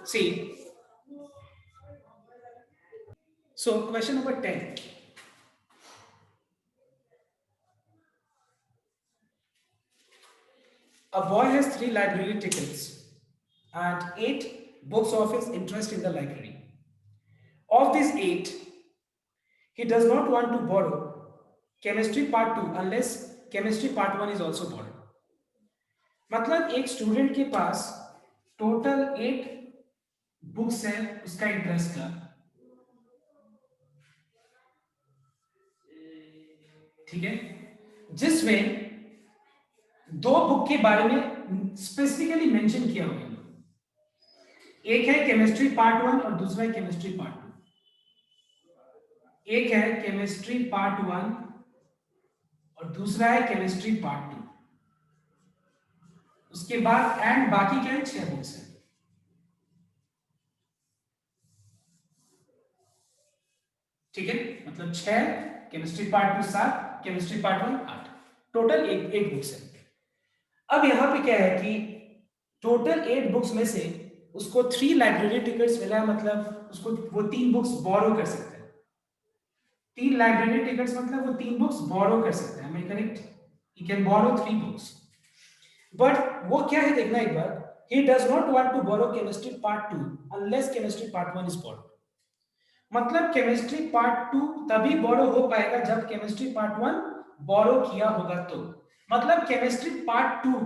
See, so question number 10. A boy has 3 library tickets and 8 books of his interest in the library. Of these 8, he does not want to borrow chemistry part 2 unless chemistry part 1 is also borrowed. मतलब एक student के पास total 8 books है उसका interest का, ठीक है, जिसमें 2 book के बारे में स्पेसिफिकली मेंशन किया हुआ है। एक है केमिस्ट्री पार्ट 1 और दूसरा है केमिस्ट्री पार्ट 2। एक है केमिस्ट्री पार्ट 1 और दूसरा है केमिस्ट्री पार्ट 2। उसके बाद एंड बाकी क्या है, 6 बुक्स है। ठीक है, मतलब 6, chemistry part 2 7, chemistry part 1 8, total 8 books है। अब यहां पे क्या है कि टोटल 8 बुक्स में से उसको 3 लाइब्रेरी टिकट्स मिला, मतलब उसको वो 3 बुक्स बोरो कर सकते हैं। 3 लाइब्रेरी टिकट्स मतलब वो 3 बुक्स बोरो कर सकते हैं, मैं correct? He can borrow 3 books, but वो क्या है देखना एक बार, he does not want to borrow chemistry part 2 unless chemistry part 1 is borrowed। मतलब केमिस्ट्री पार्ट 2 तभी बोरो हो पाएगा जब केमिस्ट्री पार्ट 1 बोरो किया होगा। तो मतलब केमिस्ट्री पार्ट 2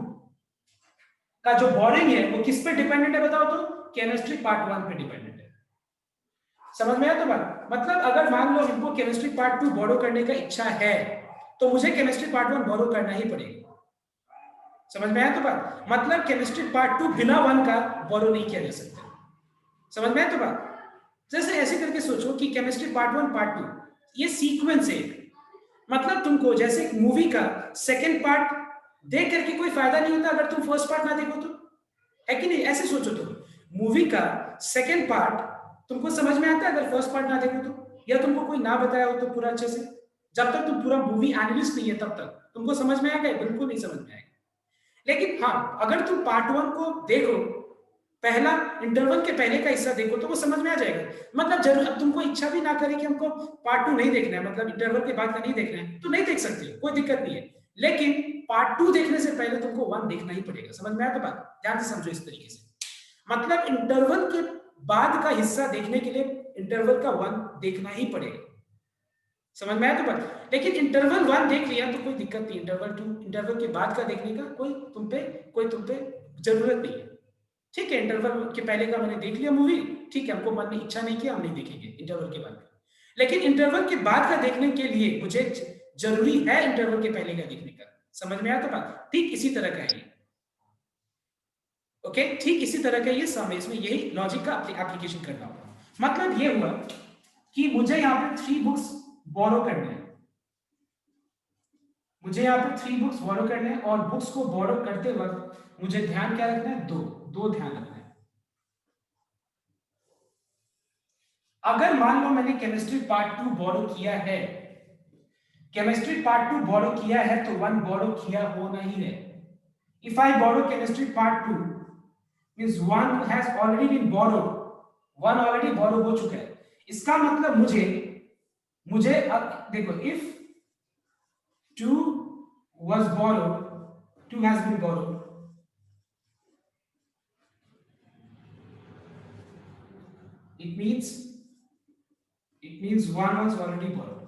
का जो बोरिंग है वो किस पे डिपेंडेंट है बताओ तो? केमिस्ट्री पार्ट 1 पे डिपेंडेंट है। समझ में आया तो बात? मतलब अगर मान लो हमको केमिस्ट्री पार्ट 2 बोरो करने का इच्छा है तो मुझे केमिस्ट्री पार्ट 1 बोरो करना ही पड़ेगा। समझ में आया तो बात? मतलब केमिस्ट्री पार्ट 2 बिना 1 का बोरो नहीं किया जा सकता। समझ में आया तो बात? जैसे ऐसे करके सोचो कि केमिस्ट्री पार्ट 1 पार्ट 2 ये सीक्वेंस है। मतलब तुमको जैसे मूवी का सेकंड पार्ट देख करके कोई फायदा नहीं होता अगर तुम फर्स्ट पार्ट ना देखो तो, है कि नहीं? ऐसे सोचो तुम, मूवी का सेकंड पार्ट तुमको समझ में आता है अगर फर्स्ट पार्ट ना देखो तो, या तुमको कोई ना बताया हो तो पूरा अच्छे से, जब तक तुम पूरा मूवी एनालिस्ट नहीं है तब तक तुमको समझ में आएगा? बिल्कुल नहीं समझ में आएगा। लेकिन हाँ, अगर तुम पार्ट 1 को देखो, पहला इंटरवल के पहले का हिस्सा देखो तो वो समझ में आ जाएगा। मतलब जरूर अब तुमको इच्छा भी ना करे कि हमको पार्ट 2 नहीं देखना है, मतलब इंटरवल के बाद का नहीं देखना है, तो नहीं देख सकते, कोई दिक्कत नहीं है। लेकिन पार्ट 2 देखने से पहले तुमको 1 देखना ही पड़ेगा। समझ में आया तो बात? ध्यान से समझो इस तरीके से। मतलब इंटरवल के बाद का हिस्सा देखने के लिए इंटरवल का 1 देखना ही पड़ेगा। समझ में आया तो बात? लेकिन इंटरवल 1 देख लिया तो कोई दिक्कत नहीं, इंटरवल 2 इंटरवल के बाद का देखने का कोई तुम पे जरूरत नहीं है। ठीक है, इंटरवल के पहले का मैंने देख लिया मूवी, ठीक है, हमको मन में इच्छा नहीं किया, हम नहीं देखेंगे इंटरवल के बाद। लेकिन इंटरवल के बाद का देखने के लिए मुझे जरूरी है इंटरवल के पहले का देखने का। समझ में आया तो बात? ठीक इसी तरह का है ये। ओके, ठीक इसी तरह का ये सम है, इसमें यही लॉजिक का एप्लीकेशन करना होगा। मतलब ये हुआ कि मुझे यहाँ पे 3 बुक्स बोरो करने हैं, मुझे यहाँ पे 3 बुक्स बोरो करने हैं, और बुक्स को बोरो करते वक्त मुझे ध्यान क्या रखना है? दो ध्यान रखना है। अगर मान लो मैंने केमिस्ट्री पार्ट 2 बोरो किया है, केमिस्ट्री पार्ट 2 बोरो किया है तो 1 बोरो किया होना ही है। If I borrow chemistry part 2 means 1 has already been borrowed, 1 already borrow हो चुका है। इसका मतलब मुझे अब देखो, if 2 was borrowed, 2 has been borrowed, it means 1 was already borrowed।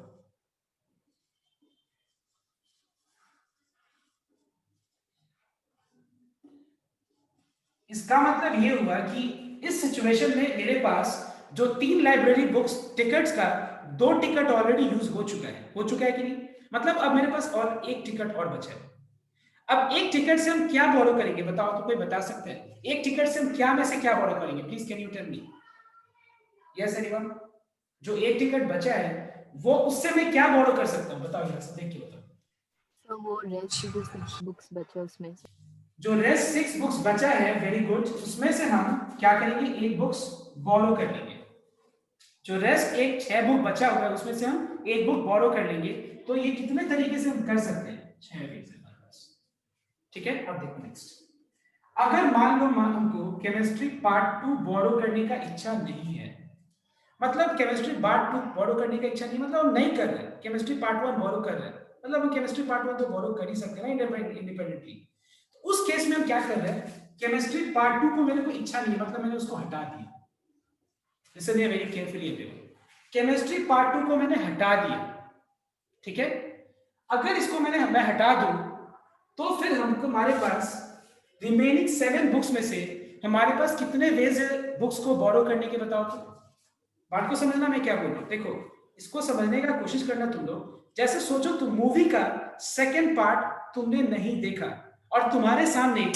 इसका मतलब ये हुआ कि इस सिचुएशन में मेरे पास जो 3 लाइब्रेरी बुक्स टिकट्स का 2 टिकट ऑलरेडी यूज हो चुका है कि नहीं? मतलब अब मेरे पास और 1 टिकट और बचा है। अब 1 टिकट से हम क्या बोरो करेंगे बताओ तो? कोई बता सकता है 1 टिकट से हम क्या में से क्या बोरो करेंगे? Please can you tell me? Yes anyone? जो 1 टिकट बचा है वो उससे मैं क्या बोरो कर सकता हूं? बताओ, यहां से देख के बताओ। तो वो रेस्ट जो 6 बुक्स बचे उसमें से, जो रेस्ट 6 बुक्स बचा है, वेरी गुड, उसमें से हम क्या करेंगे? 1 बुक्स बोरो कर लेंगे। जो रेस्ट एक 6 बुक बचा हुआ है उसमें से हम 1 बुक बोरो कर लेंगे। तो ये कितने तरीके से हम कर सकते हैं? 6 वे से हमारे पास। ठीक है, अब देखो नेक्स्ट। अगर मान लो हमको केमिस्ट्री पार्ट 2 बोरो करने का इच्छा नहीं है, मतलब केमिस्ट्री पार्ट 2 बोरो करने का इच्छा नहीं, मतलब हम नहीं कर रहे, केमिस्ट्री पार्ट 1 बोरो कर रहे हैं, मतलब हम केमिस्ट्री पार्ट 1 तो बोरो कर ही सकते हैं ना इंडिपेंडेंटली। तो उस केस में हम क्या कर रहे हैं, केमिस्ट्री पार्ट 2 को मेरे को इच्छा नहीं, मतलब मैंने उसको हटा दिया। इसलिए वेरी केयरफुली ये देखो, केमिस्ट्री पार्ट 2 को मैंने हटा दिया, ठीक है। अगर इसको मैं हटा दूं तो फिर हमको हमारे पास रिमेनिंग 7 बुक्स में से हमारे पास कितने वेज है बुक्स को बोरो करने के, बताओ तो। बात को समझना मैं क्या बोल रहा हूं, देखो इसको समझने का कोशिश करना तुम लोग। जैसे सोचो तुम मूवी का सेकंड पार्ट तुमने नहीं देखा और तुम्हारे सामने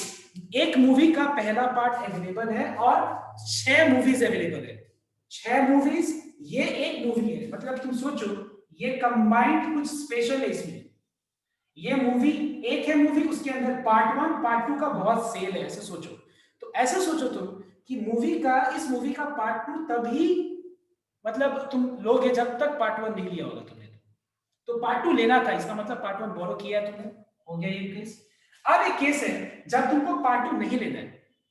एक मूवी का पहला पार्ट अवेलेबल है और 6 मूवीज अवेलेबल है, 6 मूवीज, ये एक मूवी है, मतलब तुम सोचो ये कंबाइंड कुछ स्पेशल है इसमें। ये मूवी एक है मूवी, उसके अंदर पार्ट 1 पार्ट 2 का बहुत सेल है, ऐसे सोचो। तो ऐसे सोचो तुम कि मूवी का, इस मूवी का पार्ट 2 तभी मतलब तुम लोगे जब तक पार्ट 1 नहीं लिया होगा तुमने। तो पार्ट 2 लेना था, इसका मतलब पार्ट 1 बोरो किया तुमने, हो गया ये केस। अब एक केस है जब तुमको पार्ट 2 नहीं लेना है,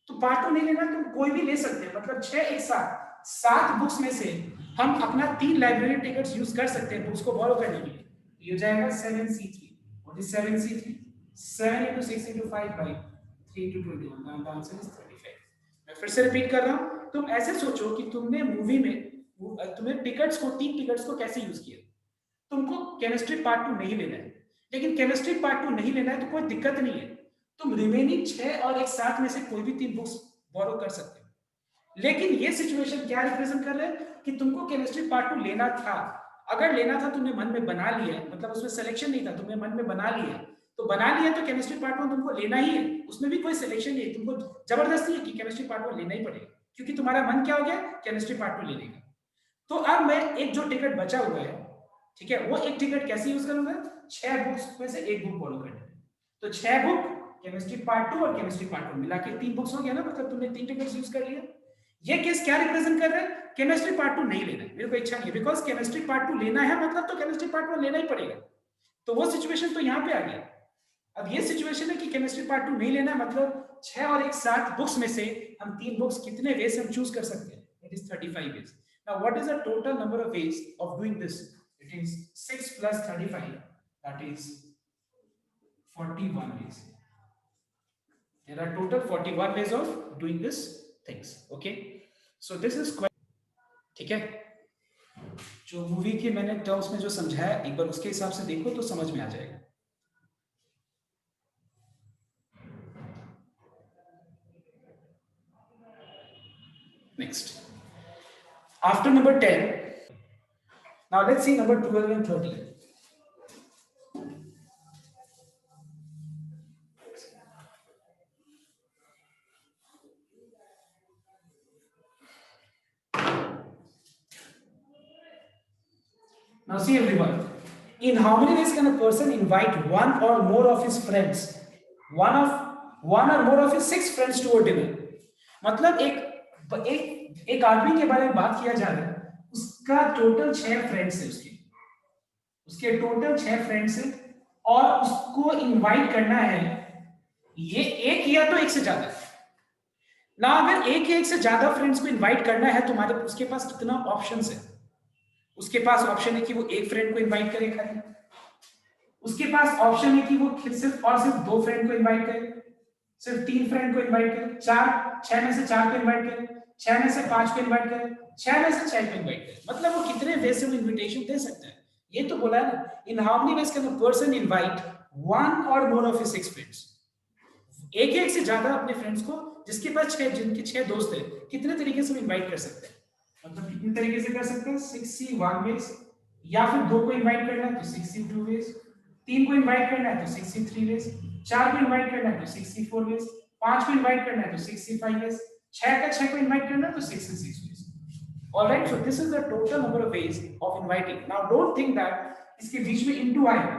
तो पार्ट 2 नहीं लेना तुम कोई भी ले सकते हैं, मतलब 6 एक साथ 7 बुक्स में से हम अपना 3 लाइब्रेरी टिकट्स यूज कर सकते हैं बुक्स को बोरो करने के लिए। ये हो जाएगा 7C3। What is 7C3? 7 into 6 into 5 by 3 into 21, the answer is 35। मैं फिर से रिपीट कर रहा हूं, तुम ऐसे सोचो कि तुमने मूवी में तुमने टिकट्स को, 3 टिकट्स को कैसे यूज किया। तुमको केमिस्ट्री पार्ट 2 नहीं लेना है, लेकिन केमिस्ट्री पार्ट 2 नहीं लेना है तो कोई दिक्कत नहीं है, तुम रिमेनिंग 6 और एक 7 में से कोई भी 3 बुक्स बोरो कर सकते हो। लेकिन ये सिचुएशन क्या रिप्रेजेंट कर रहा है कि तुमको केमिस्ट्री पार्ट 2 लेना था। अगर लेना था तुमने मन में बना लिया, मतलब उसमें सिलेक्शन नहीं था, तुमने मन में बना लिया, तो बना लिया तो केमिस्ट्री पार्ट 1 तुमको लेना ही है, उसमें भी कोई सिलेक्शन नहीं है, तुमको जबरदस्ती है कि केमिस्ट्री पार्ट 1 लेना ही पड़ेगा, क्योंकि तुम्हारा मन क्या हो गया, केमिस्ट्री पार्ट 2 लेने का। तो अब मैं एक जो टिकट बचा हुआ है, ठीक है, वो एक टिकट कैसे यूज करूंगा, 6 बुक्स में से एक बुक फॉलो करने। तो 6 बुक, केमिस्ट्री पार्ट 2 और केमिस्ट्री पार्ट 1 मिला के 3 बुक्स हो गया ना, मतलब तुमने 3 टिकट्स यूज कर लिया। ये केस क्या रिप्रेजेंट कर रहा है, केमिस्ट्री पार्ट 2 नहीं लेना है, मेरे को इच्छा नहीं है, बिकॉज केमिस्ट्री पार्ट 2 लेना है, मतलब तो केमिस्ट्री पार्ट 1 लेना ही पड़ेगा। तो वो सिचुएशन तो यहाँ पे आ गया। अब ये सिचुएशन है कि केमिस्ट्री पार्ट 2 नहीं लेना है, मतलब 6 और एक 7 बुक्स में से हम 3 बुक्स कितने वे से हम चूज कर सकते हैं, it is 35 ways. Now what is the total number of ways of doing this, it is 6 plus 35, that is 41 ways. There are total 41 ways of doing this things, okay, so this is quite, ठीक है। जो movie के मैंने terms में जो समझाया एक बार उसके हिसाब से देखो तो समझ में आ जाएगा। Next, after number 10, now let's see number 12 and 13. Now see everyone, in how many ways can a person invite one or more of his friends, one or more of his 6 friends to a dinner? मतलब एक आदमी के बारे में बात किया जा रहा है, उसका टोटल 6 फ्रेंड्स है, उसके टोटल 6 फ्रेंड्स है और उसको इनवाइट करना है, ये एक या तो एक से ज्यादा ना। अगर एक या एक से ज्यादा फ्रेंड्स को इनवाइट करना है तुम्हारे, उसके पास कितना ऑप्शंस है, उसके पास ऑप्शन है कि वो एक फ्रेंड को इनवाइट करे खाली, उसके पास ऑप्शन है कि वो सिर्फ और सिर्फ 2 फ्रेंड को इनवाइट करे, सिर्फ 3 फ्रेंड को इनवाइट करे, 6 में से 4 को इनवाइट करे, 6 में से 5 को इनवाइट करे, 6 में से 6 को इनवाइट करे, मतलब वो कितने वे से वो इनविटेशन दे सकता है। ये तो बोला है ना, इन how many ways can a person invite one और मोर ऑफ हिज 6 फ्रेंड्स, एक या एक से ज्यादा अपने फ्रेंड्स को, जिसके पास 6, जिनके 6 दोस्त हैं, कितने तरीके से इनवाइट कर सकते हैं, मतलब कितने तरीके से कर सकते हैं, 6C1 वेज, या फिर 2 को इनवाइट करना है तो 6C2 वेज, 3 को इनवाइट करना है तो 6C3 वेज, 4 को इनवाइट करना है तो 6C4 वेज, 5 को इनवाइट करना है तो 6C5 वेज, 6 को इनवाइट करना है तो 6C6 ways. Alright, so this is the total number of ways of inviting. Now don't think that इसके बीच में इनटू आएगा,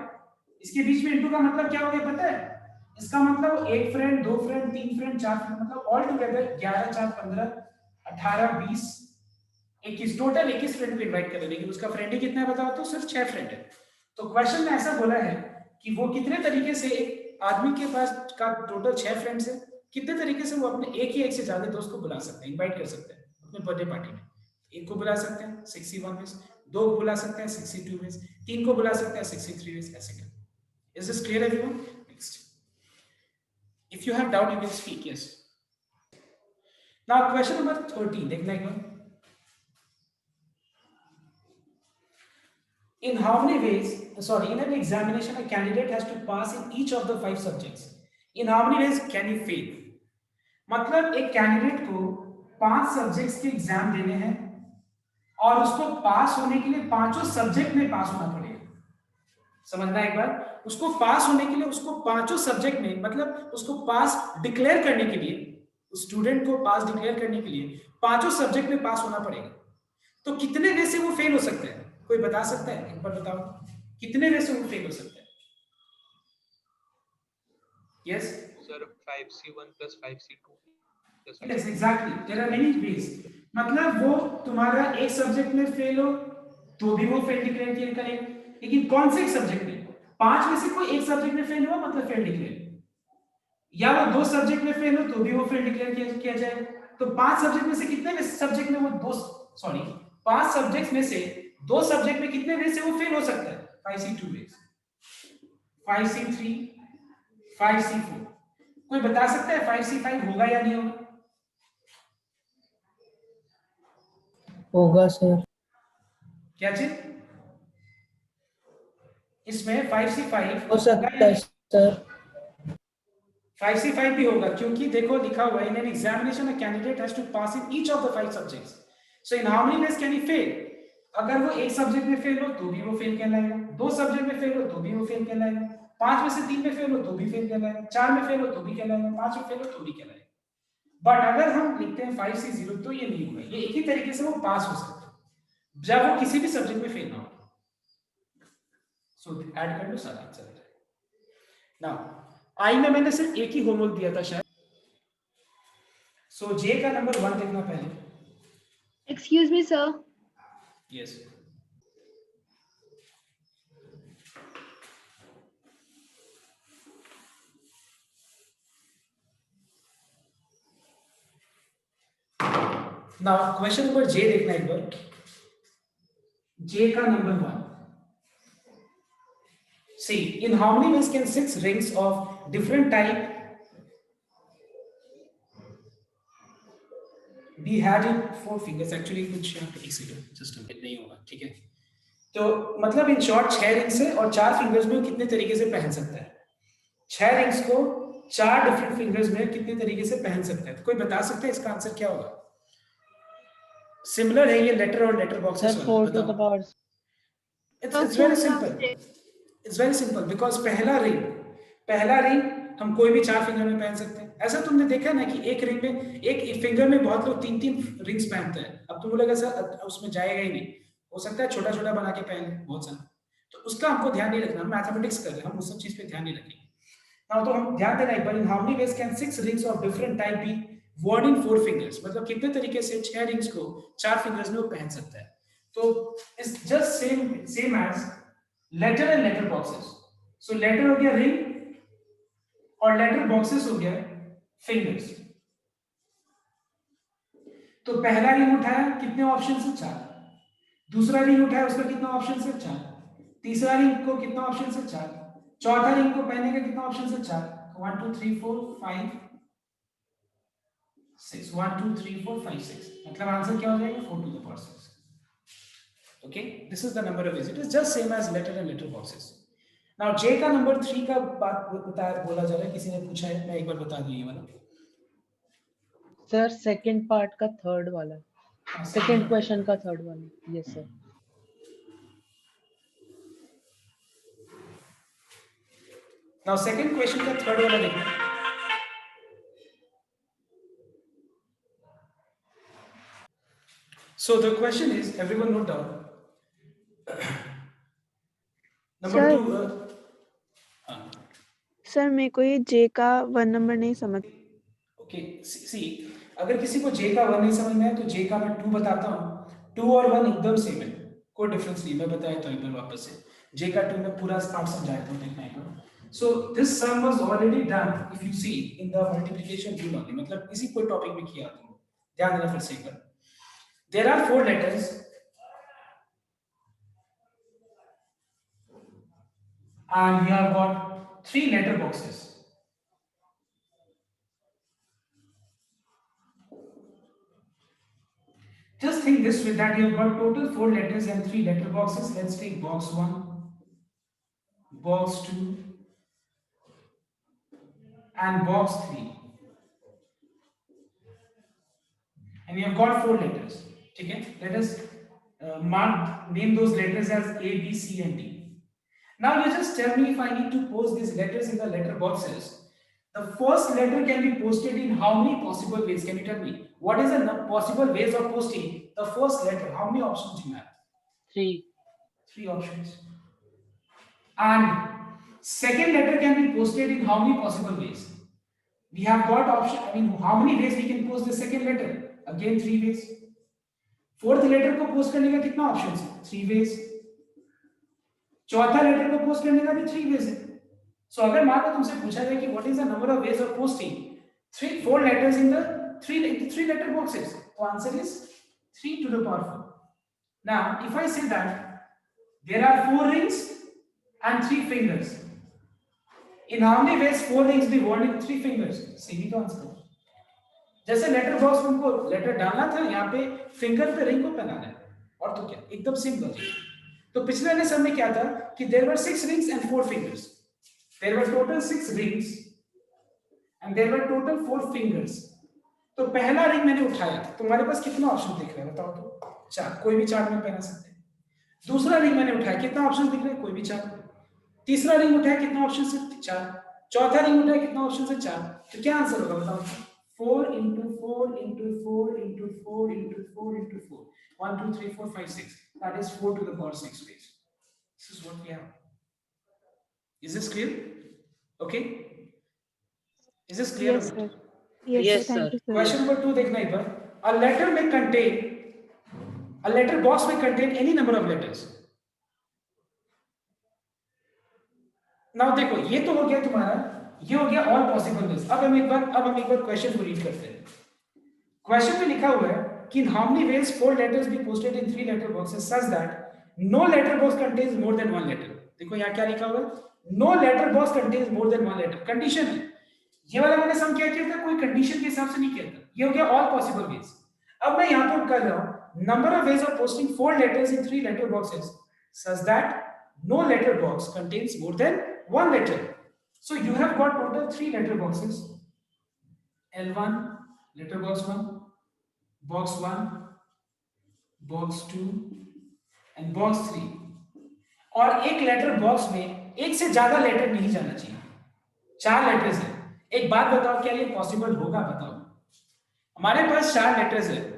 इसके बीच में इनटू का मतलब क्या हो गया पता है, इसका मतलब 1 फ्रेंड, 2 फ्रेंड, 3 फ्रेंड, 4 फ्रेंड, मतलब ऑल टुगेदर 11 4 15 18 20 21, टोटल 21 फ्रेंड को इनवाइट कर रहे, लेकिन उसका फ्रेंड ही कितना है बताओ तो, सिर्फ 6 फ्रेंड है। तो क्वेश्चन में ऐसा बोला है कि वो कितने तरीके से, एक आदमी के पास का टोटल 6 फ्रेंड्स है, कितने तरीके से वो अपने एक से ज्यादा दोस्त को बुला सकते हैं, इनवाइट कर सकते हैं अपने बर्थडे पार्टी में। एक को बुला सकते हैं 61 वेज, दो को बुला सकते हैं 62 वेज, तीन को बुला सकते हैं 63 वेज, ऐसे करके। Is this clear everyone? Next, if you have doubt you can speak. Yes, now question number 13 देखना एक बार। In how many ways, sorry, in an examination, a candidate has to pass in each of the 5 subjects. In how many ways can he fail? मतलब एक candidate को 5 subjects के exam देने हैं और उसको पास होने के लिए पांचों सब्जेक्ट में पास होना पड़ेगा। समझना एक बार, उसको पास होने के लिए उसको पांचों सब्जेक्ट में, मतलब उसको पास डिक्लेयर करने के लिए, उस स्टूडेंट को पास डिक्लेयर करने के लिए पांचों सब्जेक्ट में पास होना पड़ेगा। तो कितने वे से वो फेल हो सकता है? कोई बता सकता है? एक बार बताओ, कितने वे से वो फेल हो सकता है? Yes sir 5C1 plus 5C2 plus 5C2. Yes exactly, there are many ways. मतलब वो तुम्हारा एक सब्जेक्ट में फेल हो तो भी वो फेल डिक्लेयर करेगा, लेकिन कौन से एक सब्जेक्ट में? 5 में से कोई एक सब्जेक्ट में फेल हुआ मतलब फेल डिक्लेयर, या वो 2 सब्जेक्ट में फेल हो तो भी वो फेल डिक्लेयर किया जाएगा। तो 5 सब्जेक्ट में से कितने सब्जेक्ट में वो 5 सब्जेक्ट्स में से 2 सब्जेक्ट में कितने वे से वो फेल हो सकता है? 5C2 veg, 5C3, 5C4। कोई बता सकता है 5C5 होगा या नहीं होगा? होगा सर। क्या चीज? इसमें 5C5 हो सकता है सर। 5C5 भी होगा, क्योंकि देखो लिखा हुआ है, in an examination a candidate has to pass in each of the 5 subjects. So in how many ways can he fail? अगर वो एक सब्जेक्ट में फेल हो तो भी वो फेल कहलाएगा, 2 सब्जेक्ट में फेल हो तो भी वो फेल कहलाएगा, 5 में से 3 में फेल हो तो भी फेल कहलाएगा, 4 में फेल हो तो भी कहलाएगा, 5 में फेल हो तो भी कहलाएगा। बट अगर हम लिखते हैं 5C0 तो ये नहीं होगा, ये एक ही तरीके से वो पास हो सकता है जब वो किसी भी सब्जेक्ट में फेल ना हो। सो ऐड कर लो सारा आंसर। नाउ आई में मैंने सिर्फ एक ही होमवर्क दिया था शायद। सो जे का नंबर 1 देखना पहले। Excuse me, sir. Yes now question number J देखना एक बार। जे का नंबर 1, see in how many ways can 6 rings of different type be had in 4 fingers? Actually कुछ यहाँ पे एक सेकंड जस्ट नहीं होगा, ठीक है। तो मतलब इन शॉर्ट 6 रिंग्स है और 4 फिंगर्स में कितने तरीके से पहन सकता है? 6 रिंग्स को 4 डिफरेंट फिंगर्स में कितने तरीके से पहन सकता है? तो कोई बता सकता है इसका आंसर क्या होगा? सिमिलर है ये लेटर और letter boxes sir 4 to the power। It's very simple. It's very simple because पहला रिंग हम कोई भी 4 फिंगर में पहन सकते हैं। ऐसा तुमने देखा ना कि एक रिंग में, एक फिंगर में बहुत लोग 3-3 रिंग्स पहनते हैं। अब तुम बोलेगा सर उसमें जाएगा ही नहीं, हो सकता है छोटा छोटा बना के पहन ले बहुत सारा, तो उसका हमको ध्यान नहीं रखना। हम मैथमेटिक्स कर रहे हैं, हम उस सब चीज पे ध्यान नहीं रखेंगे। नाउ तो हम ध्यान देना एक बार, in how many ways can 6 rings of different type be worn in 4 fingers? मतलब कितने तरीके से 6 रिंग्स को 4 फिंगर्स में वो पहन सकता है। तो it's just same as letter and letter boxes. So letter हो गया रिंग और लेटर बॉक्सेस हो गया फिंगर्स। तो पहला रिंग उठाया, कितने ऑप्शन से? 4। दूसरा रिंग उठाया, उसका कितना ऑप्शन से? 4। तीसरा रिंग को कितना ऑप्शन से? 4। चौथा रिंग को पहनने का कितना ऑप्शन से? 4। 1 2 3 4 5 6, 1 2 3 4 5 6, मतलब आंसर क्या हो जाएगा? 4 to the power 6। Okay, this is the number of ways. It is just same as letter and letter boxes. Now J का नंबर 3 का बात बताया, बोला जा रहा है, किसी ने पूछा है, मैं एक बार बता दूं ये वाला। सर सेकंड पार्ट का थर्ड वाला, सेकंड क्वेश्चन का थर्ड वाला। Yes sir. Now second question का थर्ड वाला देखो। So the question is, everyone note down. Number Sir. 2. Sir मेरे को ये जे का 1 नंबर नहीं समझ। ओके सी, अगर किसी को जे का 1 नहीं समझ में है तो जे का मैं 2 बताता हूँ। 2 और 1 एकदम सेम है, कोई डिफरेंस नहीं। मैं बताया तो एक बार वापस से जे का 2 में पूरा पार्ट समझाया था, देखना एक बार। So this sum was already done if you see in the multiplication rule only, मतलब इसी कोई टॉपिक में किया तुम, ध्यान देना फिर से एक बार. There are 4 letters and you have got 3 letter boxes. Just think this way, that you have got total 4 letters and 3 letter boxes. Let's take box 1, box 2 and box 3. And you have got 4 letters. Okay? Let us name those letters as A, B, C and D. Now you just tell me if I need to post these letters in the letter boxes. The first letter can be posted in how many possible ways? Can you tell me? What is the possible ways of posting the first letter? How many options you have? 3. 3 options. And second letter can be posted in how many possible ways? We have got option, I mean, how many ways we can post the second letter? Again 3 ways. Fourth letter को post करने का कितना options है? 3 ways. चौथा letter को post करने का भी 3 ways है. So अगर मान लो तुमसे पूछा जाए कि what is the number of ways of posting 4 letters in the 3 letter boxes, the answer is 3 to the power 4. Now if I say that there are 4 rings and 3 fingers, in how many ways 4 rings be worn in 3 fingers? सही तो answer. जैसे letter box में हमको letter डालना था, यहाँ पे finger पे रिंग को पहनाना है, और तो क्या, एकदम सिंपल. तो पिछले वाले सब में क्या था कि there were 6 rings and 4 fingers. There were total 6 rings and there were total 4 fingers. तो पहला रिंग मैंने उठाया, तुम्हारे पास कितना ऑप्शन दिख रहा है बताओ तो? 4, कोई भी 4 में पहना सकते हैं. दूसरा रिंग मैंने उठाया, कितना ऑप्शन दिख रहा है? कोई भी 4. तीसरा रिंग उठाया, कितना ऑप्शन से? 4. चौथा रिंग उठाया, कितना ऑप्शन से? 4. तो क्या आंसर होगा बताओ? 4 into 4 into 4 into 4 into 4 into 4. 1 2 3 4 5 6. That is 4 to the power 6 ways. This is what we have. Is this clear? Okay. Is this clear? Yes, sir. Yes, Yes, sir. Thank you, sir. Question number 2 देखना एक बार. A letter may contain, a letter box may contain any number of letters. Now देखो, ये तो हो गया तुम्हारा, ये हो गया all possible ways. अब हम एक बार क्वेश्चन को रीड करते हैं. क्वेश्चन में लिखा हुआ है कि in how many ways 4 letters be posted in 3 letter boxes such that no letter box contains more than 1 letter. देखो यहाँ क्या लिखा हुआ है? No letter box contains more than 1 letter. Condition है. ये वाला मैंने सम क्या किया था? कोई कंडीशन के हिसाब से नहीं किया था. ये हो गया all possible ways. अब मैं यहाँ पर कर रहा हूँ number of ways of posting 4 letters in 3 letter boxes such that no letter box contains more than 1 letter. So you have got total 3 letter boxes. L1, letter box 1, box 1, box 2 and box 3. और एक letter box में एक से ज्यादा letter नहीं जाना चाहिए. 4 letters है. एक बात बताओ, क्या ये पॉसिबल होगा? बताओ. हमारे पास 4 लेटर्स है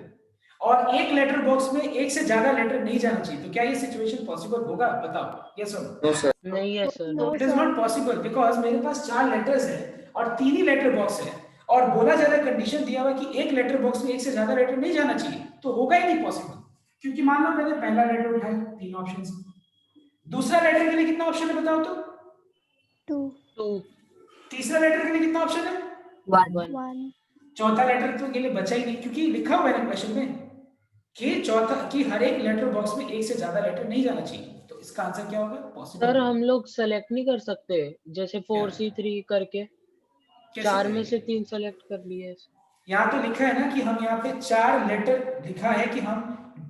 और एक लेटर बॉक्स में एक से ज्यादा लेटर नहीं जाना चाहिए, तो क्या ये सिचुएशन पॉसिबल होगा? बताओ. यस और नो? नहीं है sir. No, it is not possible because मेरे पास 4 लेटर्स है और 3 ही लेटर बॉक्स है, और बोला जा रहा है, कंडीशन दिया हुआ है कि एक लेटर बॉक्स में एक से ज्यादा लेटर नहीं जाना चाहिए, तो होगा ही नहीं पॉसिबल. क्योंकि मान लो मैंने पहला लेटर उठाया, 3 ऑप्शंस. दूसरा लेटर के लिए कितना ऑप्शन है बताओ तो? 2, 2. तीसरा लेटर के लिए कितना ऑप्शन है? 1. 1. चौथा लेटर तो के लिए बचा ही नहीं, क्योंकि लिखा हुआ है ना क्वेश्चन में कि चौथा कि हर एक लेटर बॉक्स में एक से ज्यादा लेटर नहीं जाना चाहिए. तो इसका आंसर क्या होगा? पॉसिबल. सर हम लोग सेलेक्ट नहीं कर सकते जैसे 4C3 करके? 4 में से 3 सेलेक्ट कर लिए. यहाँ तो लिखा है ना कि हम यहाँ पे 4 लेटर लिखा है कि हम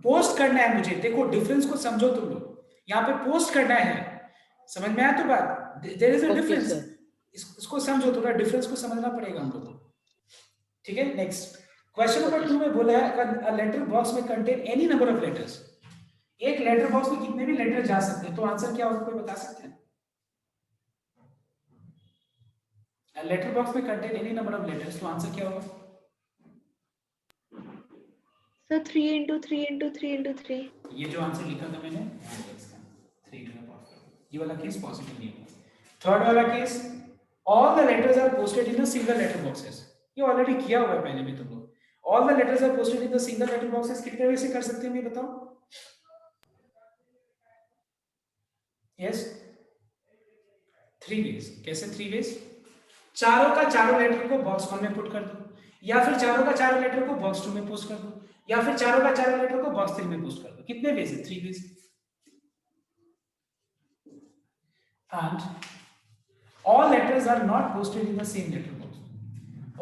पोस्ट करना है. मुझे देखो, डिफरेंस को समझो तुम लोग. यहाँ पे पोस्ट करना है, समझ में आया तो बात? There is a difference. इसको समझो, थोड़ा डिफरेंस को समझना पड़ेगा हम लोग को. ठीक है. नेक्स्ट क्वेश्चन नंबर 2 में बोला है अ लेटर बॉक्स में contain any number of letters. एक लेटर बॉक्स में कितने भी लेटर जा सकते हैं, तो आंसर क्या होगा? कोई बता सकते हैं? अ लेटर बॉक्स में contain any number of letters, तो आंसर क्या होगा? Sir, 3 into 3 into 3 into 3. ये जो आंसर लिखा था मैंने, 3 to the power 4. ये वाला केस पॉसिबल नहीं है. थर्ड वाला case, all the letters are posted in the single letter boxes. ये ऑलरेडी किया हुआ है पहले भी तुम लोग. All the letters are posted in the single letter boxes कितने वे से कर सकते हैं, ये बताओ. Yes, 3 ways. कैसे 3 वेज? चारों का चारों लेटर को बॉक्स 1 में पुट कर दो, या फिर चारों का चारों लेटर को बॉक्स 2 में पोस्ट कर दो, या फिर चारों का चारों लेटर को बॉक्स 3 में पोस्ट कर दो। कितने वेज है? 3 veg. And all letters are not posted in the same letterbox.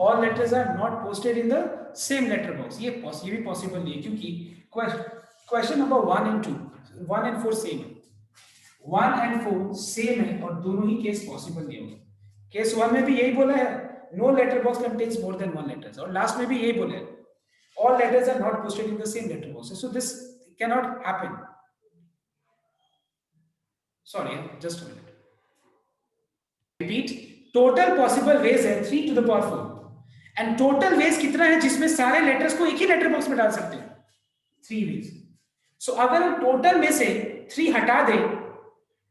All letters are not posted in the same letterbox. ये भी possible नहीं है, क्योंकि question number 1 and 2, 1 and 4 same है, 1 and 4 सेम है, और दोनों ही केस पॉसिबल नहीं होगा। केस 1 में भी यही बोला है, no letter box contains more than 1 letters, और लास्ट में भी यही बोला है, all letters are not posted in the same letter box. So this can not happen. Sorry, just a minute. Repeat, total possible ways है 3 to the power 4, and total ways कितना है जिसमें सारे लेटर्स को एक ही लेटर बॉक्स में डाल सकते हैं? 3 वेज। सो अगर हम टोटल में से 3 हटा दें,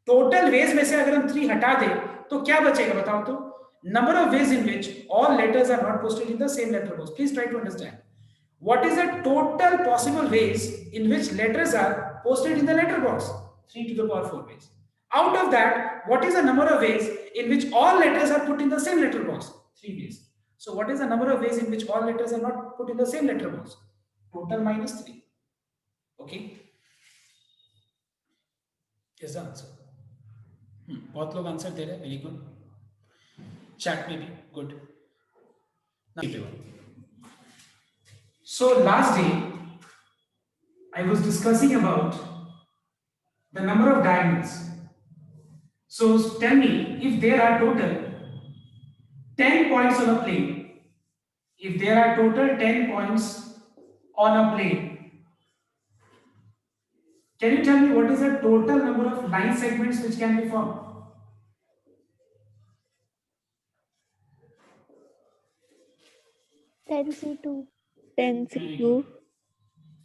टोटल वेज में से अगर हम 3 हटा दें तो क्या बचेगा बताओ तो? Number of ways in which all letters are not posted in the same letter box. Please try to understand what is the total possible ways in which letters are posted in the letter box? 3 to the power 4 ways. Out of that, what is the number of ways in which all letters are put in the same letter box? 3 ways. So what is the number of ways in which all letters are not put in the same letter box? Total minus 3. Okay? Is the answer. बहुत लोग answer दे रहे हैं, very good. Chat में भी good. So last day I was discussing about the number of diagonals. So tell me, if there are total 10 points on a plane, if there are total 10 points on a plane, can you tell me what is the total number of line segments which can be formed? 10C2. 10C2.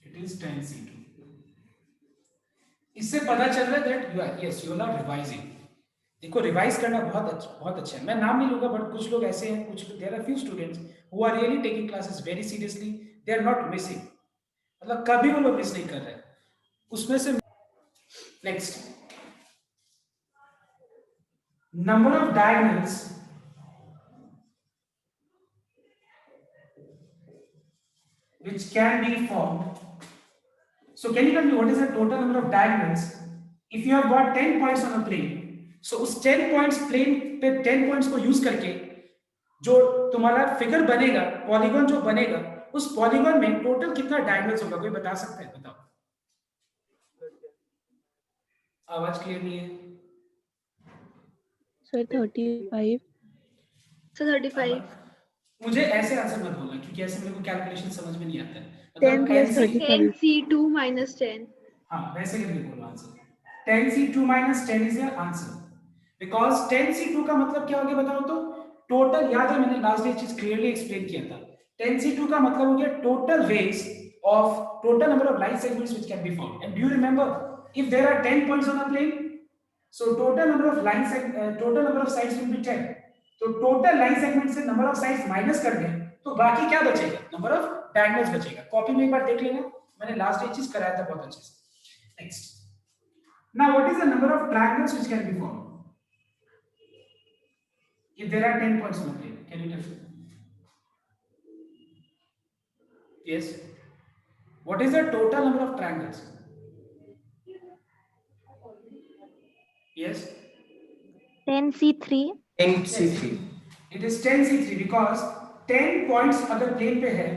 It is 10C2. इससे पता चल रहा है that you are, yes, you are revising. देखो, revise करना बहुत अच्छा है। मैं नाम नहीं लूंगा, बट कुछ लोग ऐसे हैं, कुछ there are few students who are really taking classes very seriously, they are not missing, मतलब कभी वो लोग मिस नहीं कर रहे। उसमें से next, number of diagonals which can be formed. So can you tell me what is the total number of diagonals if you have got 10 points on a plane? So उस 10 points plane पे 10 points को use करके जो तुम्हारा figure बनेगा, polygon जो बनेगा, उस पॉलीगॉन में टोटल कितना डायगोनल्स होगा? कोई बता सकता है? बताओ। आवाज क्लियर नहीं है सर 35। सर 35। मुझे ऐसे आंसर मत बोलना, क्योंकि ऐसे मेरे को कैलकुलेशन समझ में नहीं आता है। 10 plus ऐसे- 35. 10C2 minus 10. हाँ, वैसे करके बोलो answer. 10C2 minus 10 is your answer. Because 10C2 का मतलब क्या हो गया बताओ तो? टोटल, याद है मैंने लास्ट डे चीज क्लियरली एक्सप्लेन किया था। 10C2 का मतलब हो गया total ways of total number of line segments which can be found. And do you remember, if there are 10 points on a plane, so total number of total number of sides will be 10। तो total line segment से number of sides minus कर दें तो बाकी क्या बचेगा? Number of diagonals बचेगा। Copy में एक बार देख लेना, मैंने लास्ट डे चीज कराया था बहुत अच्छे से। Next, now what is the number of triangles which can be formed if there are 10 points on a plane? Can you tell me? Yes, what is the total number of triangles? Yes, 10C3. 10C3. it is 10C3 because 10 points अगर plane पे है,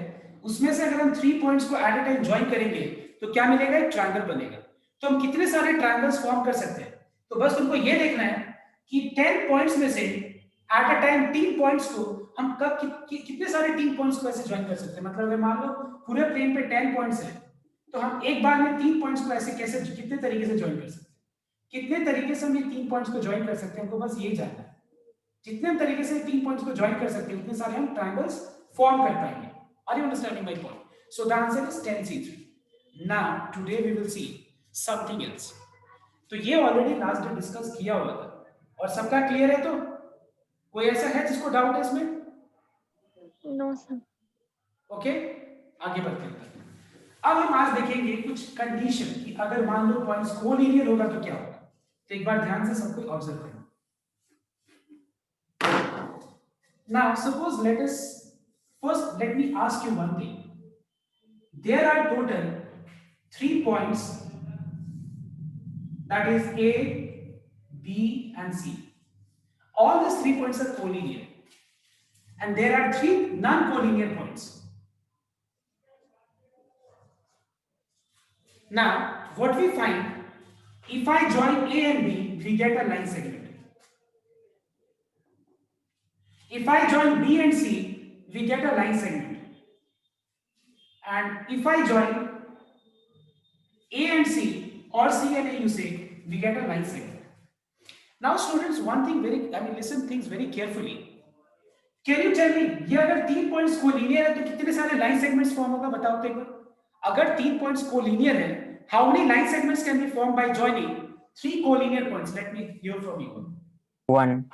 उसमें से अगर हम 3 points को at a time join करेंगे तो क्या मिलेगा? एक ट्रायंगल बनेगा। तो हम कितने सारे ट्रायंगल्स फॉर्म कर सकते हैं? तो बस तुमको ये देखना है कि 10 पॉइंट्स में से एट अ टाइम 3 पॉइंट्स को हम कब कितने सारे 3 पॉइंट्स को ऐसे ज्वाइन कर सकते हैं। मतलब अगर मान लो पूरे प्लेन पे 10 पॉइंट्स है, तो हम एक बार में 3 पॉइंट्स को ऐसे कैसे, कितने तरीके से ज्वाइन कर सकते हैं? कितने तरीके से हम ये 3 पॉइंट्स को ज्वाइन कर सकते हैं, हमको बस यही जानना है। जितने तरीके से 3 पॉइंट्स को ज्वाइन कर सकते हैं, उतने सारे हम ट्रायंगल्स फॉर्म कर पाएंगे। Are you understanding my point? So the answer is 10C3. Now today we will see something else. तो ये ऑलरेडी लास्ट डे डिस्कस किया हुआ था और सबका क्लियर है। तो कोई ऐसा है जिसको डाउट है इसमें? No, sir. ओके, आगे बढ़ते हैं। अब हम आज देखेंगे कुछ कंडीशन कि अगर मान लो पॉइंट्स कोलिनियर होगा तो क्या होगा। तो एक बार ध्यान से सब कुछ ऑब्जर्व करना। Now suppose let me ask you one thing. There are total 3 points, that is A, B and C. All these 3 points are collinear, and there are 3 non-collinear points. Now what we find, if I join A and B, we get a line segment. If I join B and C, we get a line segment. And if I join A and C or C and A, you say, we get a line segment. Now students, one thing listen things very carefully. Can you tell me, ये अगर 3 points collinear है तो कितने सारे line segments form होगा, बताओ तो एक बार. अगर 3 पॉइंट्स कोलिनियर है, how many line segments can be formed by joining 3 collinear points? Let me hear from you. 1.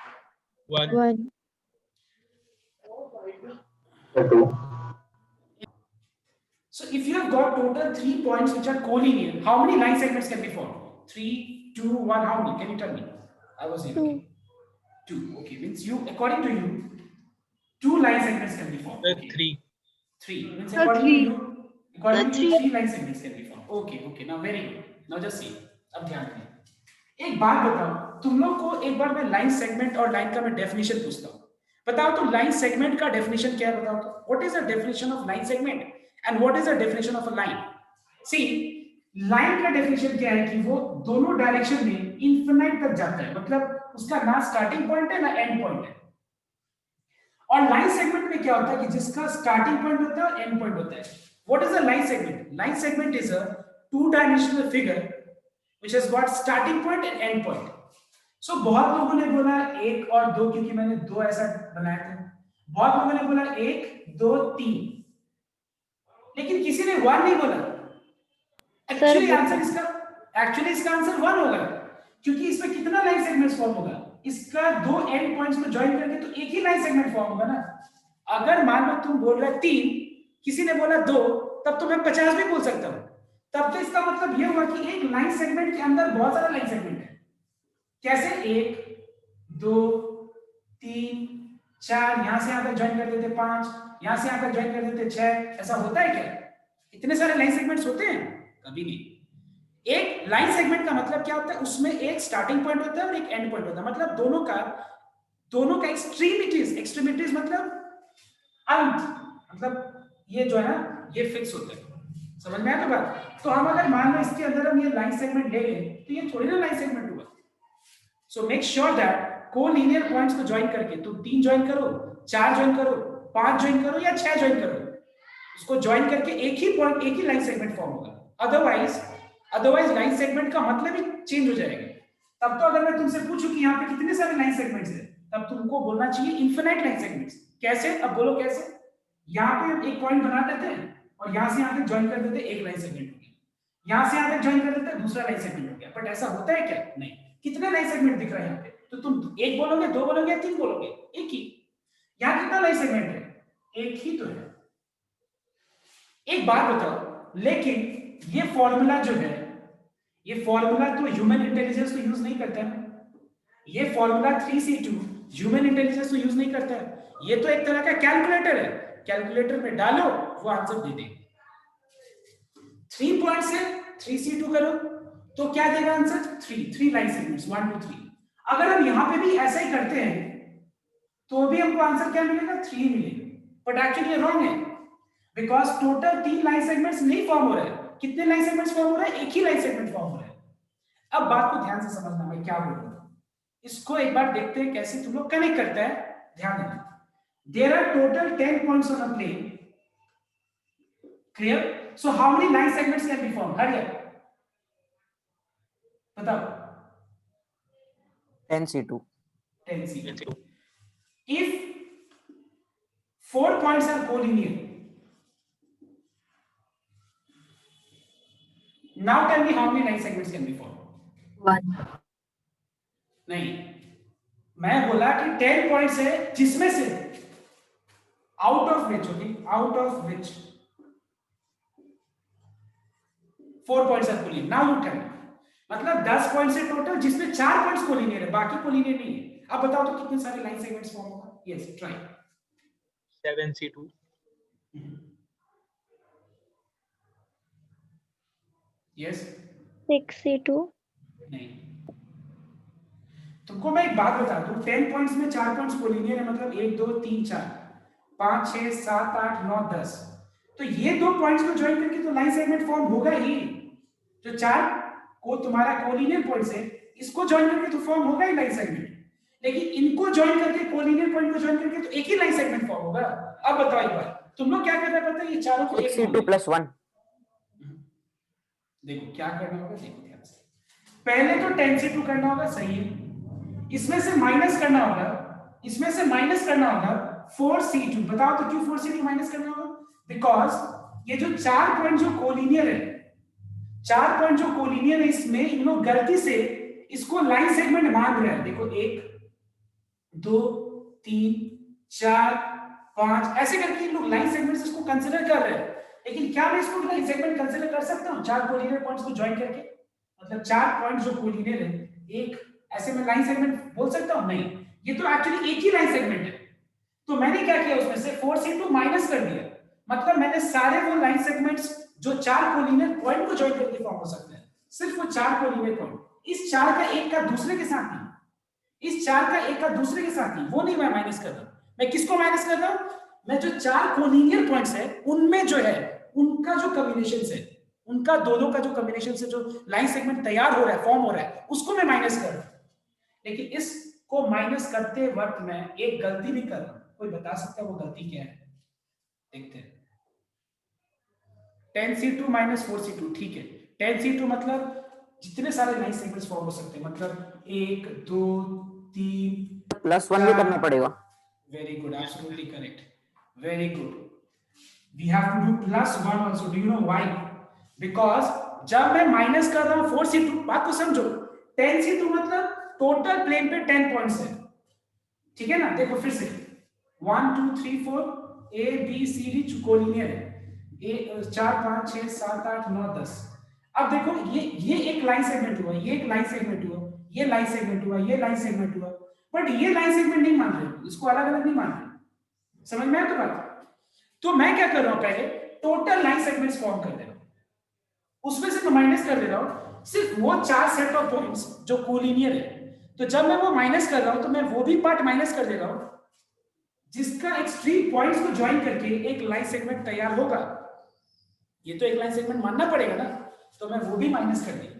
1. So if you have got total 3 points which are collinear, how many line segments can be formed? 3, 2, 1, how many? Can you tell me? I was here. 2. 2. Okay, means you, according to you, 2 line segments can be formed. Okay. 3. 3. Means Sir, according three. to you, according to you, Three. 3 line segments can be formed. Okay, okay. Now very good. Now just see. अब ध्यान दें. एक बात बताओ, तुम लोग को एक बार मैं लाइन सेगमेंट और लाइन का मैं डेफिनेशन पूछता हूँ. बताओ तो लाइन सेगमेंट का डेफिनेशन क्या है, बताओ तो. What is the definition of line segment and what is the definition of a line? See, line का डेफिनेशन क्या है कि वो दोनों डायरेक्शन में इनफिनाइट तक जाता है, मतलब उसका ना स्टार्टिंग पॉइंट है ना एंड पॉइंट है. और लाइन सेगमेंट में क्या होता है कि जिसका स्टार्टिंग पॉइंट होता है और एंड पॉइंट होता है. What is a line segment? Line segment is a 2-dimensional figure which has got starting point and end point. So बहुत लोगों ने बोला 1 और 2, क्योंकि मैंने 2 ऐसा बनाया था. बहुत लोगों ने बोला 1, 2, 3, लेकिन किसी ने 1 नहीं बोला. एक्चुअली इसका आंसर 1 होगा, क्योंकि इसमें कितना लाइन सेगमेंट्स फॉर्म होगा? इसका 2 एंड पॉइंट्स को ज्वाइन करके तो एक ही लाइन सेगमेंट फॉर्म होगा ना. अगर मान लो तुम बोल रहे 3, किसी ने बोला 2, तब तो मैं 50 भी बोल सकता हूं. तब तो इसका मतलब ये हुआ कि एक लाइन सेगमेंट के अंदर बहुत सारा लाइन सेगमेंट है. कैसे? 1, 2, 3, 4, यहां से यहां तक ज्वाइन कर देते 5, यहां से यहां तक ज्वाइन कर देते 6. ऐसा होता है क्या? इतने सारे लाइन सेगमेंट्स होते हैं? कभी नहीं. एक लाइन सेगमेंट का मतलब क्या होता है? उसमें एक स्टार्टिंग पॉइंट होता है और एक एंड पॉइंट होता है. मतलब दोनों का एक्सट्रीमिटीज मतलब अंत, मतलब ये जो है ना, ये फिक्स होता है. समझ में आया तो बात? तो हम अगर मान लो इसके अंदर हम ये लाइन सेगमेंट ले लें तो ये थोड़ी ना लाइन सेगमेंट हुआ. So make sure that collinear points को ज्वाइन करके तुम 3 ज्वाइन करो, 4 ज्वाइन करो, 5 ज्वाइन करो या 6 ज्वाइन करो, उसको ज्वाइन करके एक ही पॉइंट, एक ही लाइन सेगमेंट फॉर्म होगा. अदरवाइज लाइन सेगमेंट का मतलब ही चेंज हो जाएगा. तब तो अगर मैं तुमसे पूछूं कि यहाँ पे कितने सारे लाइन सेगमेंट्स हैं, तब तुमको बोलना चाहिए इनफिनाइट लाइन सेगमेंट्स. कैसे? अब बोलो कैसे. यहाँ पे हम एक पॉइंट बना देते हैं और यहाँ से यहाँ तक ज्वाइन कर देते हैं, एक लाइन सेगमेंट हो गया. यहाँ से यहाँ तक ज्वाइन कर देते हैं, दूसरा लाइन सेगमेंट हो गया. बट ऐसा होता है क्या? नहीं. कितने लाइन सेगमेंट दिख रहे हैं यहाँ पे? तो तुम 1 बोलोगे, 2 बोलोगे, 3 बोलोगे? एक ही. यहाँ कितना लाइन सेगमेंट है? एक ही तो है. एक बात बताओ, लेकिन ये फॉर्मूला जो है, ये फॉर्मूला तो ह्यूमन इंटेलिजेंस को यूज नहीं करता है. ये फॉर्मूला 3C2 ह्यूमन इंटेलिजेंस को यूज नहीं करता है. ये तो एक तरह का कैलकुलेटर है. कैलकुलेटर में डालो, वो आंसर दे देगा. 3 पॉइंट से 3C2 करो तो क्या देगा आंसर? 3 line segments, 1, 2, 3. अगर हम यहां पे भी ऐसा ही करते हैं तो भी हमको आंसर क्या मिलेगा? 3 मिलेगा. बट एक्चुअली ये रॉन्ग है, बिकॉज टोटल 3 लाइन सेगमेंट्स नहीं फॉर्म हो रहे हैं. कितने लाइन सेगमेंट्स फॉर्म हो रहे हैं? एक ही लाइन सेगमेंट फॉर्म हो रहा है. अब बात को ध्यान से समझना, मैं क्या बोल रहा हूं. इसको एक बार देखते हैं कैसे तुम लोग कनेक्ट करता है. ध्यान देना. There are total 10 points on a plane. Clear? So how many line segments can be formed? Hurry up. बताओ. 10C2. 10C2. If 4 points are collinear, now tell me how many line segments can be formed? 1. नहीं, मैं बोला कि 10 points है जिसमें से out of which 4 points are collinear. Now you tell me. मतलब 10 points है टोटल, जिसमें 4 पॉइंट्स कोलिनियर है, बाकी कोलिनियर नहीं है. अब बताओ तो कितने सारे लाइन सेगमेंट्स फॉर्म होगा? Yes, try. 7C2. Yes 6C2. नहीं। तुमको मैं एक बात बता दूं, 10 पॉइंट्स में 4 पॉइंट्स कोलिनियर है, मतलब 1 2 3 4 5 6 7 8 9 10। तो ये 2 पॉइंट्स को ज्वाइन करके तो लाइन सेगमेंट फॉर्म होगा ही। जो 4 को तुम्हारा कोलिनियर पॉइंट्स है, इसको ज्वाइन करके तो फॉर्म होगा ही लाइन सेगमेंट। लेकिन इनको ज्वाइन करके, कोलिनियर पॉइंट को ज्वाइन करके तो एक ही लाइन सेगमेंट फॉर्म होगा। अब बताओ एक बार, तुम लोग क्या करना है पता है? ये चारों को एक 6C2 + 1. देखो क्या करना होगा, देखो ध्यान से। पहले तो 10C2 करना होगा, सही है। इसमें से माइनस करना होगा, इसमें से माइनस करना होगा 4C2। बताओ तो क्यों 4C2 माइनस करना होगा? बिकॉज ये जो 4 पॉइंट जो कोलिनियर है, 4 पॉइंट जो कोलिनियर है, इसमें इन लोग गलती से इसको लाइन सेगमेंट मान रहे हैं। देखो 1 2 3 4 5 ऐसे करके इन लोग लाइन सेगमेंट्स इसको कंसीडर कर रहे हैं। लेकिन क्या मैं इसको लाइन सेगमेंट कंसीडर कर सकता हूं 4 कोलिनियर पॉइंट्स को ज्वाइन करके? मतलब 4 पॉइंट जो कोलिनियर है, एक ऐसे में लाइन सेगमेंट बोल सकता हूं? नहीं, ये तो एक्चुअली एक ही लाइन सेगमेंट है। तो मैंने क्या किया, उसमें से 4C2 माइनस कर दिया। मतलब मैंने सारे वो लाइन सेगमेंट्स जो 4 कोलिनियर पॉइंट को ज्वाइन करके फॉर्म हो सकते हैं, सिर्फ वो 4 कोलिनियर पॉइंट, इस 4 का एक का दूसरे के साथ नहीं, इस 4 का एक का दूसरे के साथ नहीं, वो नहीं मैं माइनस कर रहा हूं। मैं किसको माइनस कर रहा हूं? मैं जो 4 कोलिनियर पॉइंट्स है उनमें जो है उनका जो कॉम्बिनेशन है, उनका दो का जो कॉम्बिनेशन से जो लाइन सेगमेंट तैयार हो रहा है, फॉर्म हो रहा है, उसको मैं माइनस कर रहा हूं। लेकिन इसको माइनस करते वक्त मैं एक गलती भी कर रहा हूं। कोई बता सकता है वो गलती क्या है? देखते हैं। 10C2 - 4C2, ठीक है। 10C2 मतलब जितने सारे लाइन सेगमेंट्स फॉर्म हो सकते हैं, मतलब 1 2 3 +1 भी करना पड़ेगा. Very good, absolutely correct. Very good. We have to do +1 also. Do you know why? Because जब मैं माइनस कर रहा हूं 4C2, बात को समझो, 10C2 मतलब टोटल प्लेन पे 10 पॉइंट्स है, ठीक है ना? देखो फिर से 1 2 3 4 A B C D collinear है, 4 5 6 7 8 9 10। अब देखो ये एक लाइन सेगमेंट हुआ, ये एक लाइन सेगमेंट हुआ, ये लाइन सेगमेंट हुआ, ये लाइन सेगमेंट हुआ, बट ये लाइन सेगमेंट नहीं मान रहे, इसको अलग अलग नहीं मान रहे। समझ में आया तो बात? तो मैं क्या कर रहा हूं, पहले टोटल लाइन सेगमेंट्स फॉर्म कर दे रहा हूं, उसमें से मैं माइनस कर दे रहा हूं सिर्फ वो 4 सेट ऑफ पॉइंट्स जो कोलिनियर है। तो जब मैं वो माइनस कर रहा हूं तो मैं वो भी पार्ट माइनस कर दे रहा हूं जिसका एक्सट्रीम पॉइंट्स को ज्वाइन करके एक लाइन सेगमेंट तैयार होगा। ये तो एक लाइन सेगमेंट मानना पड़ेगा ना, तो मैं वो भी माइनस कर दिया।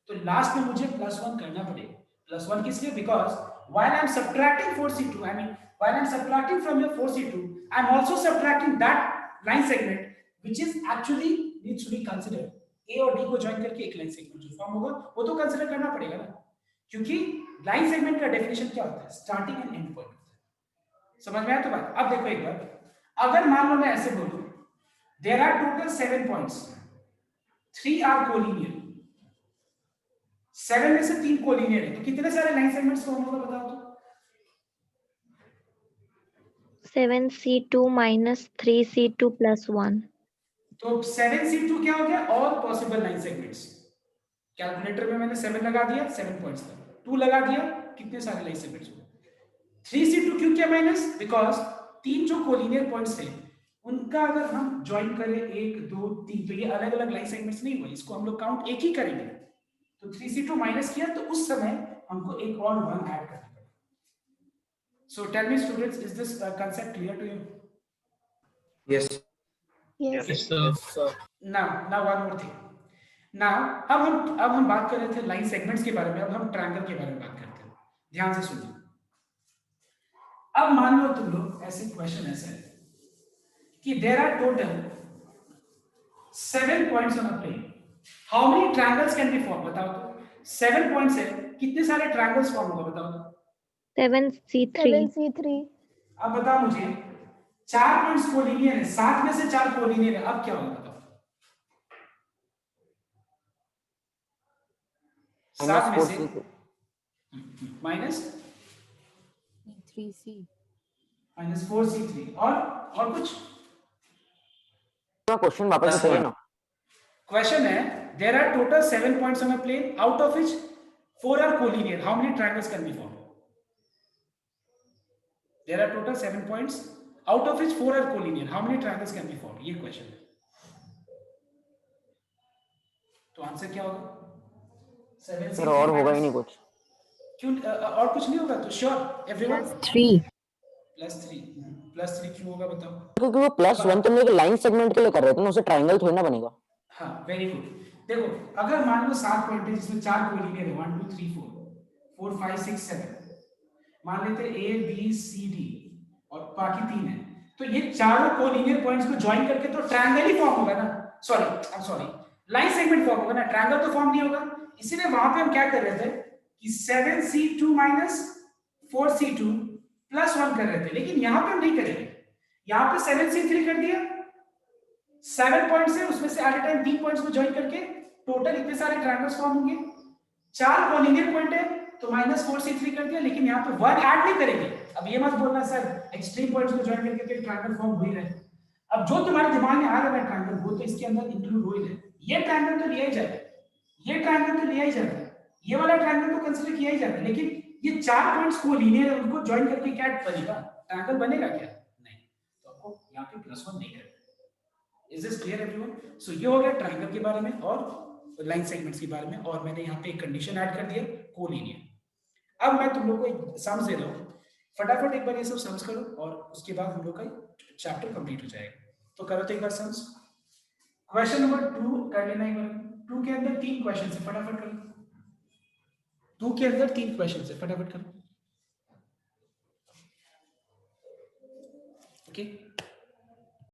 तो लास्ट में मुझे +1 करना पड़ेगा। +1 किस लिए? Because while I am subtracting 4C2, I mean while I am subtracting from your 4C2, I am also subtracting that line segment which is actually needs to be considered. A और D को join करके एक line segment जो form होगा वो तो consider करना पड़ेगा ना, क्योंकि लाइन सेगमेंट का डेफिनेशन क्या होता है? Starting and and point. समझ में आया तो बात? अब देखो एक बार, अगर मान लो मैं ऐसे बोलूं there are total 7 points, 3 are collinear, 7 में से 3 कोलिनियर है, तो कितने सारे लाइन सेगमेंट्स फॉर्म होगा बताओ तो? 7C2 - 3C2 + 1. तो 7C2 क्या हो गया? All possible line segments. Calculator में मैंने 7 लगा दिया, 7 पॉइंट्स था, 2 लगा दिया, कितने सारे लाइन सेगमेंट्स हो गए? 3C2 क्यों किया माइनस? बिकॉज 3 जो कोलिनियर पॉइंट्स थे उनका अगर हम ज्वाइन करें 1 2 3 तो ये अलग अलग लाइन सेगमेंट्स नहीं हुए, इसको हम लोग काउंट एक ही करेंगे। तो 3C2 माइनस किया तो उस समय हमको एक और 1 ऐड करना पड़ेगा। So tell me students, is this concept clear to you? Yes. Yes. Yes, sir. now one more thing. now अब हम बात कर रहे थे लाइन सेगमेंट्स के बारे में, अब हम ट्रायंगल के बारे में बात करते हैं। ध्यान से सुनिए। अब मान लो तुम लोग ऐसे क्वेश्चन ऐसा है कि there are total 7 points on a plane, how many triangles can be form? बताओ तो 7 पॉइंट्स है, कितने सारे ट्रायंगल्स फॉर्म होगा बताओ तो? 7C3. 7C3. अब बताओ मुझे, 4 पॉइंट्स कोलिनियर है, 7 में से 4 कोलिनियर है, अब क्या होगा बताओ? 7 में से माइनस 3C. -4C3 और कुछ? क्वेश्चन वापस से ना. क्वेश्चन है there are total 7 points on a plane out of which 4 are collinear, how many triangles can be form? There are total 7 points, out of which 4 are collinear, how many triangles can be formed, ये question है। तो answer क्या होगा? 7 sir और होगा ही नहीं कुछ। क्यों और कुछ नहीं होगा? तो श्योर एवरीवन +3 +3 क्यों होगा बताओ? क्योंकि वो +1 तो हम लोग लाइन सेगमेंट के लिए कर रहे थे ना, उसे ट्रायंगल थोड़ी ना बनेगा। हाँ वेरी गुड। देखो अगर मान लो 7 पॉइंट है जिसमें 4 कोलिनियर है 1 2 3 4 5 6 7, मान लेते हैं A B C D और बाकी 3 है, तो ये चारों कोलिनियर पॉइंट्स को ज्वाइन करके तो ट्रायंगल ही फॉर्म होगा ना, सॉरी लाइन सेगमेंट फॉर्म होगा ना, ट्रायंगल तो फॉर्म नहीं होगा। इसीलिए वहां पे हम क्या कर रहे थे कि 7C2 4C2 +1 कर रहे थे, लेकिन यहां पे हम नहीं करेंगे। यहां पे 7C3 कर दिया, 7 पॉइंट्स है उसमें से एट अ टाइम 3 पॉइंट्स को ज्वाइन करके टोटल इतने सारे ट्रायंगल्स फॉर्म होंगे। 4 कोलिनियर पॉइंट है तो -4C3 कर दिया, लेकिन यहाँ पे 1 ऐड नहीं करेंगे। अब ये मत बोलना सर एक्सट्रीम पॉइंट्स को ज्वाइन करके तो ट्रायंगल फॉर्म हो ही रहा है। अब जो तुम्हारे दिमाग में आ रहा है ट्रायंगल वो तो इसके अंदर इंक्लूड हो ही रहा है। ये ट्रायंगल तो लिया ही जाएगा, ये ट्रायंगल तो लिया ही जाएगा, ये वाला ट्रायंगल तो कंसीडर किया ही जाएगा, लेकिन ये 4 पॉइंट्स कोलिनियर है उनको ज्वाइन करके क्या बनेगा? ट्रायंगल बनेगा क्या? नहीं। तो आपको यहाँ पे +1 नहीं करना। Is this clear everyone? So ये हो गया ट्रायंगल के बारे में और लाइन सेगमेंट्स के बारे में, और मैंने यहाँ पे एक कंडीशन ऐड कर दिया कोलिनियर। अब मैं तुम लोग को एक सम्स दे रहा हूँ, फटाफट एक बार ये सब सम्स करो और उसके बाद हम लोग का चैप्टर कंप्लीट हो जाएगा। तो करो तो एक बार सम्स। क्वेश्चन नंबर 2 कर लेना एक बार। 2 के अंदर 3 क्वेश्चन है, फटाफट करो। 2 के अंदर 3 क्वेश्चन है, फटाफट करो। ओके